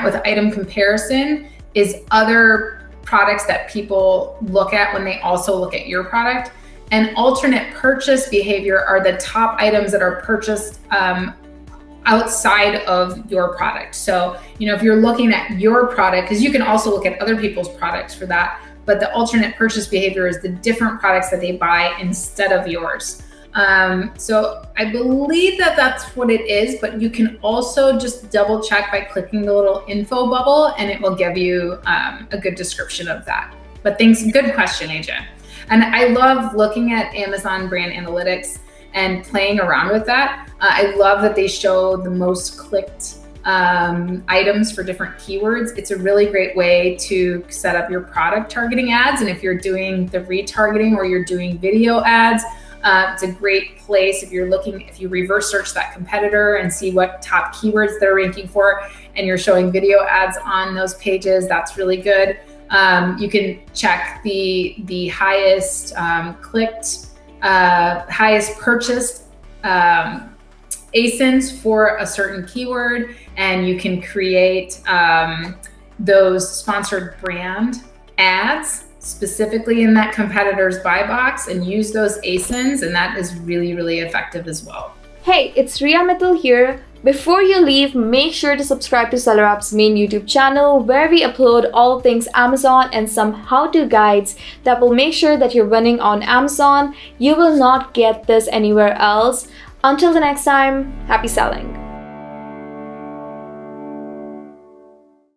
at with item comparison is other products that people look at when they also look at your product. And alternate purchase behavior are the top items that are purchased outside of your product. So, if you're looking at your product, because you can also look at other people's products for that, but the alternate purchase behavior is the different products that they buy instead of yours. So I believe that that's what it is, but you can also just double check by clicking the little info bubble and it will give you a good description of that. But thanks, good question, AJ. And I love looking at Amazon brand analytics and playing around with that. I love that they show the most clicked items for different keywords. It's a really great way to set up your product targeting ads. And if you're doing the retargeting or you're doing video ads, it's a great place if you reverse search that competitor and see what top keywords they're ranking for, and you're showing video ads on those pages, that's really good. You can check the highest clicked, highest purchased ASINs for a certain keyword, and you can create those sponsored brand ads specifically in that competitor's buy box and use those ASINs, and that is really, really effective as well. Hey, it's Ria Mittal here. Before you leave, make sure to subscribe to SellerApp's main YouTube channel where we upload all things Amazon and some how-to guides that will make sure that you're winning on Amazon. You will not get this anywhere else. Until the next time, happy selling.